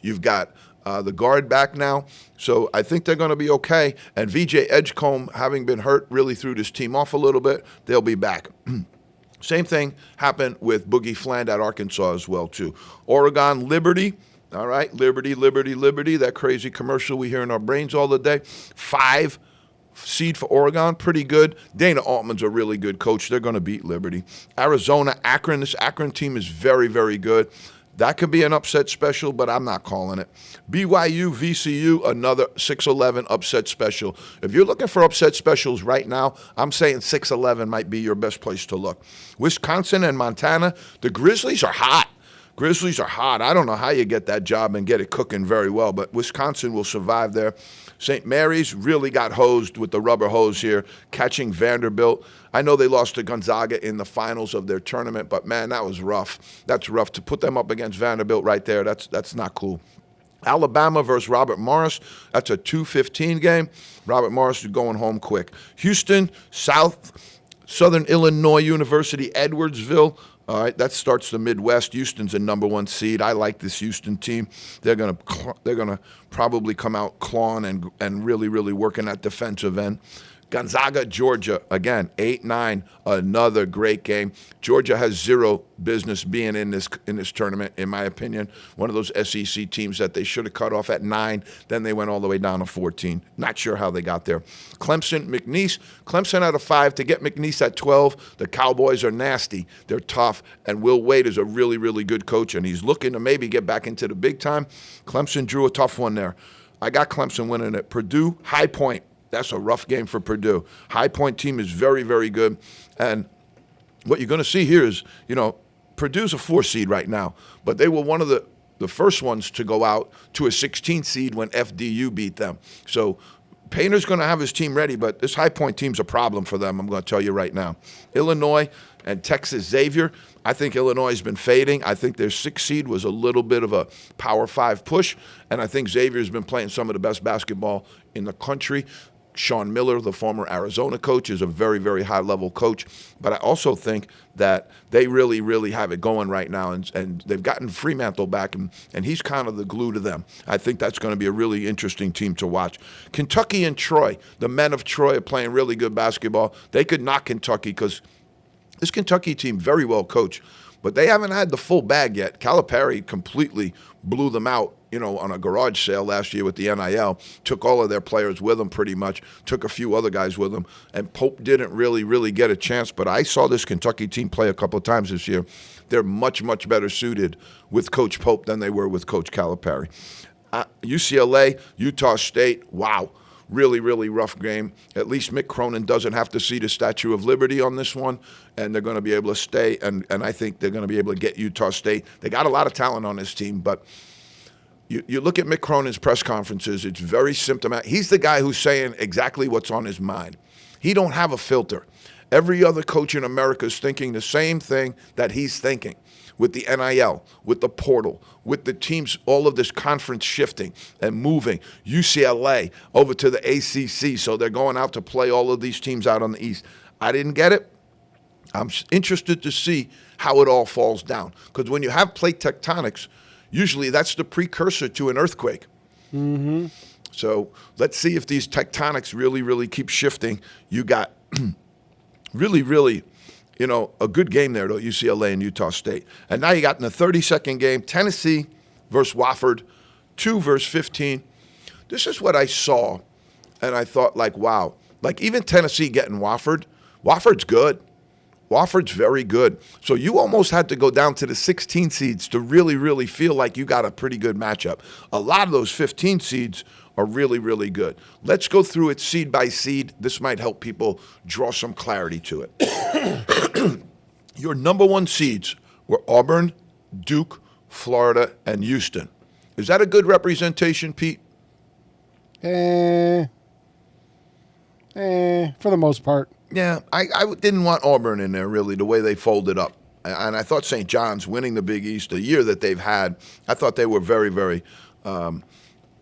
You've got the guard back now, so I think they're going to be okay. And VJ Edgecombe, having been hurt, really threw this team off a little bit. They'll be back. Same thing happened with Boogie Fland at Arkansas as well, too. Oregon, Liberty. All right, Liberty, Liberty, Liberty, that crazy commercial we hear in our brains all the day. 5 seed for Oregon, pretty good. Dana Altman's a really good coach. They're going to beat Liberty. Arizona, Akron. This Akron team is very, very good. That could be an upset special, but I'm not calling it. BYU, VCU, another 6-11 upset special. If you're looking for upset specials right now, I'm saying 6-11 might be your best place to look. Wisconsin and Montana, the Grizzlies are hot. Grizzlies are hot. I don't know how you get that job and get it cooking very well, but Wisconsin will survive there. St. Mary's really got hosed with the rubber hose here, catching Vanderbilt. I know they lost to Gonzaga in the finals of their tournament, but, man, that was rough. That's rough. To put them up against Vanderbilt right there, that's not cool. Alabama versus Robert Morris. That's a 2:15 game. Robert Morris is going home quick. Houston, Southern Illinois University, Edwardsville. All right, that starts the Midwest. Houston's a number 1 seed. I like this Houston team. They're gonna probably come out clawing and really, really working that defensive end. Gonzaga, Georgia, again, 8-9, another great game. Georgia has zero business being in this tournament, in my opinion. One of those SEC teams that they should have cut off at 9, then they went all the way down to 14. Not sure how they got there. Clemson, McNeese. Clemson at a 5 to get McNeese at 12. The Cowboys are nasty. They're tough, and Will Wade is a really, really good coach, and he's looking to maybe get back into the big time. Clemson drew a tough one there. I got Clemson winning it. Purdue, High Point. That's a rough game for Purdue. High Point team is very, very good. And what you're going to see here is, Purdue's a 4 seed right now, but they were one of the first ones to go out to a 16 seed when FDU beat them. So Painter's going to have his team ready, but this High Point team's a problem for them, I'm going to tell you right now. Illinois and Texas Xavier. I think Illinois has been fading. I think their 6 seed was a little bit of a Power 5 push, and I think Xavier's been playing some of the best basketball in the country. Sean Miller, the former Arizona coach, is a very, very high-level coach. But I also think that they really, really have it going right now, and they've gotten Fremantle back, and he's kind of the glue to them. I think that's going to be a really interesting team to watch. Kentucky and Troy, the men of Troy are playing really good basketball. They could knock Kentucky because this Kentucky team very well coached, but they haven't had the full bag yet. Calipari completely blew them out, on a garage sale last year with the NIL, took all of their players with them pretty much, took a few other guys with them, and Pope didn't really, really get a chance. But I saw this Kentucky team play a couple of times this year. They're much, much better suited with Coach Pope than they were with Coach Calipari. UCLA, Utah State, wow. Really, really rough game. At least Mick Cronin doesn't have to see the Statue of Liberty on this one, and they're going to be able to stay, and I think they're going to be able to get Utah State. They got a lot of talent on this team, but you look at Mick Cronin's press conferences, it's very symptomatic. He's the guy who's saying exactly what's on his mind. He don't have a filter. Every other coach in America is thinking the same thing that he's thinking. With the NIL, with the portal, with the teams, all of this conference shifting and moving. UCLA over to the ACC, so they're going out to play all of these teams out on the East. I didn't get it. I'm interested to see how it all falls down. Because when you have plate tectonics, usually that's the precursor to an earthquake. Mm-hmm. So let's see if these tectonics really, really keep shifting. You got really, really, a good game there, though, UCLA and Utah State. And now you got in the 32nd game, Tennessee versus Wofford, 2 versus 15. This is what I saw, and I thought, wow. Even Tennessee getting Wofford, Wofford's good. Wofford's very good. So you almost had to go down to the 16 seeds to really, really feel like you got a pretty good matchup. A lot of those 15 seeds are really, really good. Let's go through it seed by seed. This might help people draw some clarity to it. Your number 1 seeds were Auburn, Duke, Florida, and Houston. Is that a good representation, Pete? For the most part. Yeah, I didn't want Auburn in there, really, the way they folded up. And I thought St. John's winning the Big East, the year that they've had, I thought they were very, very,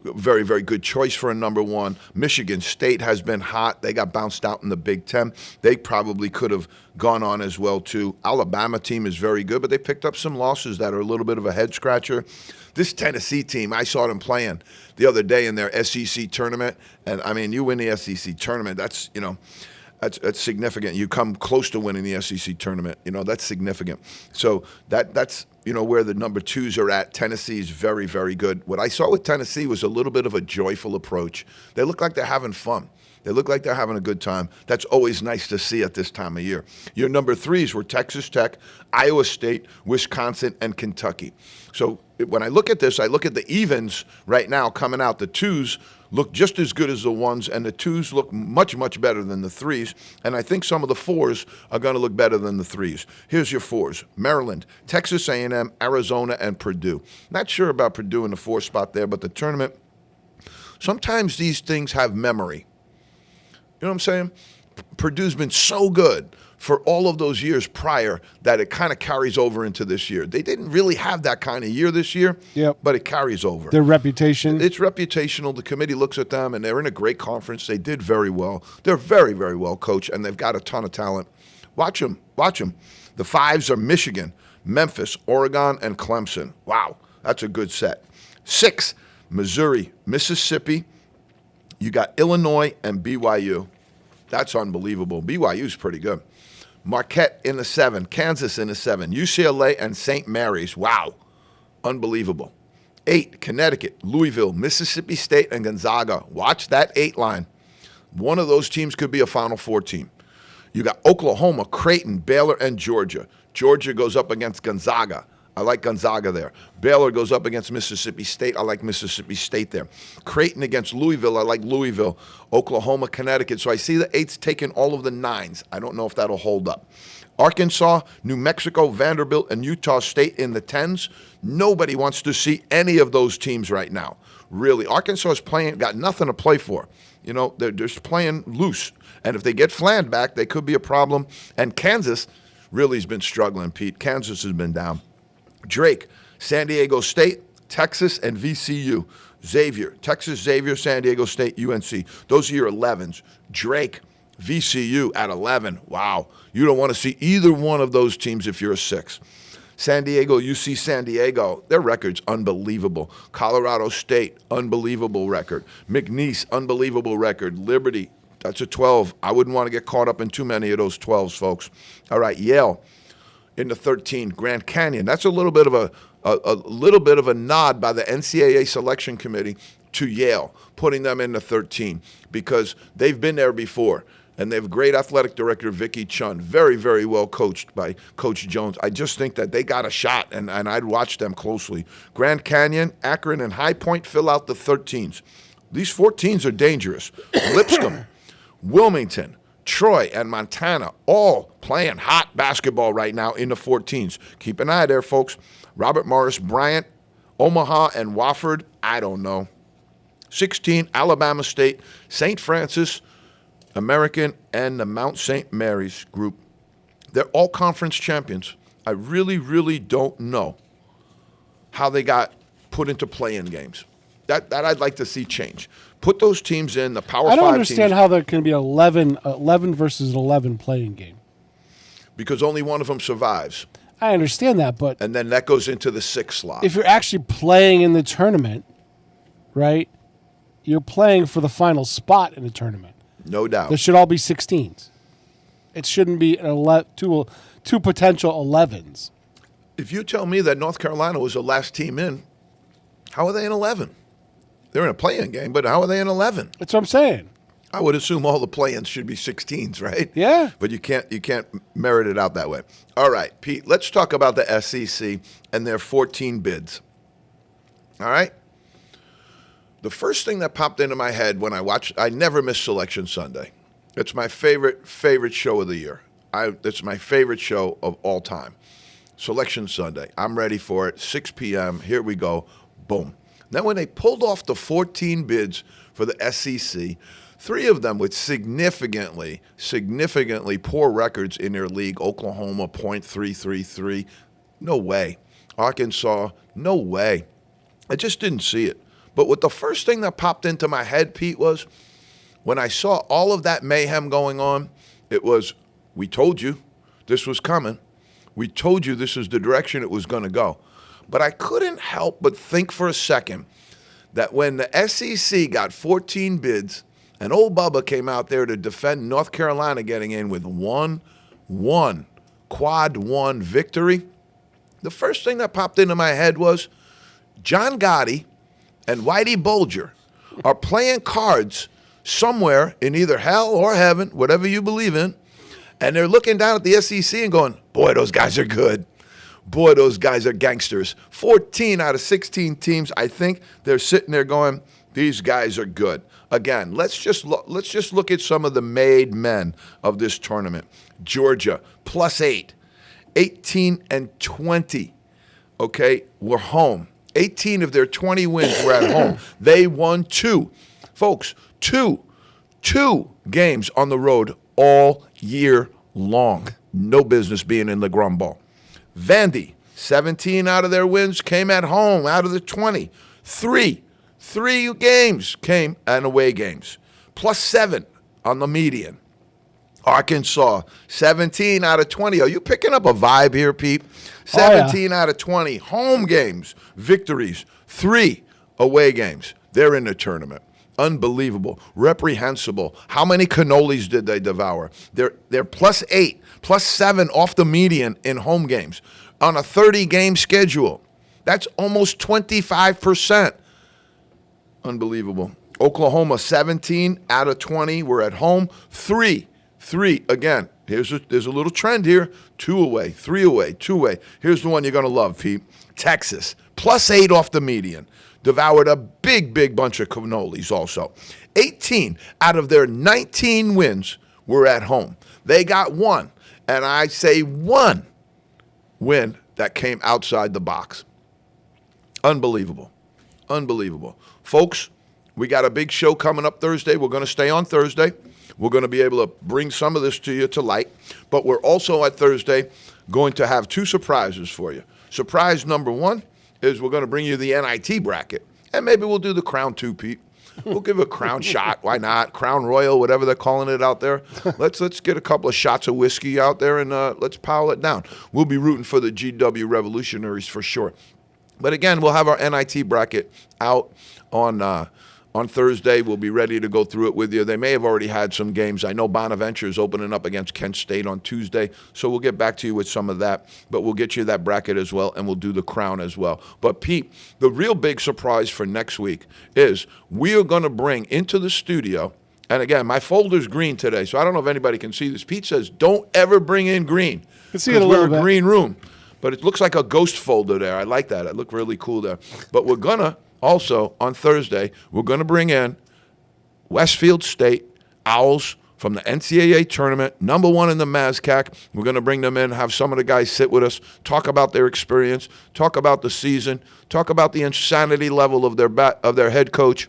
very, very good choice for a number 1. Michigan State has been hot. They got bounced out in the Big Ten. They probably could have gone on as well, too. Alabama team is very good, but they picked up some losses that are a little bit of a head-scratcher. This Tennessee team, I saw them playing the other day in their SEC tournament. And, you win the SEC tournament, that's, That's significant. You come close to winning the SEC tournament. That's significant. So that's where the number twos are at. Tennessee is very, very good. What I saw with Tennessee was a little bit of a joyful approach. They look like they're having fun. They look like they're having a good time. That's always nice to see at this time of year. Your number threes were Texas Tech, Iowa State, Wisconsin, and Kentucky. So when I look at this, I look at the evens right now coming out. The twos look just as good as the ones, and the twos look much, much better than the threes. And I think some of the fours are going to look better than the threes. Here's your fours: Maryland, Texas A&M, Arizona, and Purdue. Not sure about Purdue in the 4 spot there, but the tournament, sometimes these things have memory. You know what I'm saying? Purdue's been so good for all of those years prior that it kind of carries over into this year. They didn't really have that kind of year this year, but it carries over. Their reputation. It's reputational. The committee looks at them, and they're in a great conference. They did very well. They're very, very well coached, and they've got a ton of talent. Watch them. Watch them. The fives are Michigan, Memphis, Oregon, and Clemson. Wow, that's a good set. 6, Missouri, Mississippi. You got Illinois and BYU. That's unbelievable. BYU's pretty good. Marquette in the 7, Kansas in the 7, UCLA and St. Mary's. Wow, unbelievable. 8, Connecticut, Louisville, Mississippi State, and Gonzaga. Watch that 8 line. One of those teams could be a Final Four team. You got Oklahoma, Creighton, Baylor, and Georgia. Georgia goes up against Gonzaga. I like Gonzaga there. Baylor goes up against Mississippi State. I like Mississippi State there. Creighton against Louisville. I like Louisville. Oklahoma, Connecticut. So I see the 8s taking all of the 9s. I don't know if that'll hold up. Arkansas, New Mexico, Vanderbilt, and Utah State in the 10s. Nobody wants to see any of those teams right now. Really, Arkansas is got nothing to play for. They're just playing loose. And if they get Fland back, they could be a problem. And Kansas really has been struggling, Pete. Kansas has been down. Drake, San Diego State, Texas, and VCU. Xavier, Texas, Xavier, San Diego State, UNC. Those are your 11s. Drake, VCU at 11. Wow. You don't want to see either one of those teams if you're a 6. San Diego, UC San Diego, their record's unbelievable. Colorado State, unbelievable record. McNeese, unbelievable record. Liberty, that's a 12. I wouldn't want to get caught up in too many of those 12s, folks. All right, Yale in the 13. Grand Canyon, that's a little bit of a nod by the NCAA selection committee to Yale, putting them in the 13 because they've been there before. And they have great athletic director, Vicky Chun, very, very well coached by Coach Jones. I just think that they got a shot, and I'd watch them closely. Grand Canyon, Akron, and High Point fill out the 13s. These 14s are dangerous. Lipscomb, Wilmington, Troy, and Montana all playing hot basketball right now in the 14s. Keep an eye there, folks. Robert Morris Bryant, Omaha, and Wofford, I don't know. 16, Alabama State, St. Francis, American, and the Mount St. Mary's group. They're all conference champions. I really, really don't know how they got put into play-in games. That I'd like to see change. Put those teams in, the Power 5 teams. I don't understand how there can be 11 versus an 11 playing game. Because only one of them survives. I understand that, but... And then that goes into the 6th slot. If you're actually playing in the tournament, right, you're playing for the final spot in the tournament. No doubt. There should all be 16s. It shouldn't be two potential 11s. If you tell me that North Carolina was the last team in, how are they in 11? They're in a play-in game, but how are they in 11? That's what I'm saying. I would assume all the play-ins should be 16s, right? Yeah. But you can't merit it out that way. All right, Pete, let's talk about the SEC and their 14 bids. All right? The first thing that popped into my head when I never miss Selection Sunday. It's my favorite show of the year. It's my favorite show of all time. Selection Sunday. I'm ready for it. 6 p.m. Here we go. Boom. Then when they pulled off the 14 bids for the SEC, 3 of them with significantly poor records in their league. Oklahoma, .333. No way. Arkansas, no way. I just didn't see it. But what the first thing that popped into my head, Pete, was when I saw all of that mayhem going on, it was, we told you this was coming. We told you this is the direction it was going to go. But I couldn't help but think for a second that when the SEC got 14 bids And old Bubba came out there to defend North Carolina getting in with 1-1, quad 1 victory. The first thing that popped into my head was John Gotti and Whitey Bulger are playing cards somewhere in either hell or heaven, whatever you believe in, and they're looking down at the SEC and going, boy, those guys are good. Boy, those guys are gangsters. 14 out of 16 teams, I think they're sitting there going, these guys are good. Again, let's just look at some of the made men of this tournament. Georgia, +8. 18 and 20, okay, were home. 18 of their 20 wins were at home. They won 2. Folks, two games on the road all year long. No business being in the Grum Bowl. Vandy, 17 out of their wins came at home out of the 20. Three games came at away games, +7 on the median. Arkansas, 17 out of 20. Are you picking up a vibe here, Pete? 17 out of 20 home games, victories, 3 away games. They're in the tournament. Unbelievable, reprehensible. How many cannolis did they devour? They're +8, +7 off the median in home games on a 30-game schedule. That's almost 25%. Unbelievable. Oklahoma, 17 out of 20 were at home. Three. Again, there's a little trend here. 2 away, 3 away, 2 away. Here's the one you're going to love, Pete. Texas, +8 off the median. Devoured a big bunch of cannolis also. 18 out of their 19 wins were at home. They got 1, and I say 1 win that came outside the box. Unbelievable. Folks, we got a big show coming up Thursday. We're going to stay on Thursday. We're going to be able to bring some of this to you to light. But we're also at Thursday going to have 2 surprises for you. Surprise number 1 is we're going to bring you the NIT bracket. And maybe we'll do the Crown too, Pete. We'll give a Crown shot. Why not? Crown Royal, whatever they're calling it out there. Let's get a couple of shots of whiskey out there and let's pile it down. We'll be rooting for the GW Revolutionaries for sure. But again, we'll have our NIT bracket out on Thursday. We'll be ready to go through it with you. They may have already had some games. I know Bonaventure is opening up against Kent State on Tuesday, so we'll get back to you with some of that. But we'll get you that bracket as well, and we'll do the Crown as well. But, Pete, the real big surprise for next week is we are going to bring into the studio, and again, my folder's green today, so I don't know if anybody can see this. Pete says, don't ever bring in green. I see it a little bit. We're a green room. But it looks like a ghost folder there. I like that. It looked really cool there. But we're going to also, on Thursday, we're going to bring in Westfield State Owls from the NCAA tournament, #1 in the MASCAC. We're going to bring them in, have some of the guys sit with us, talk about their experience, talk about the season, talk about the insanity level of their head coach.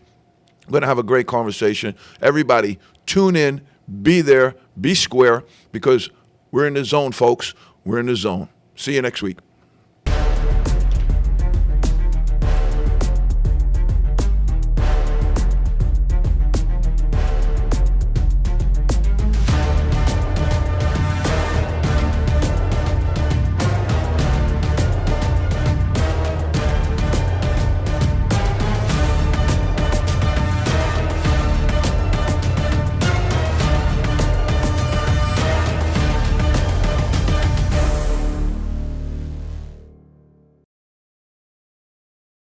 We're going to have a great conversation. Everybody, tune in, be there, be square, because we're in the zone, folks. We're in the zone. See you next week.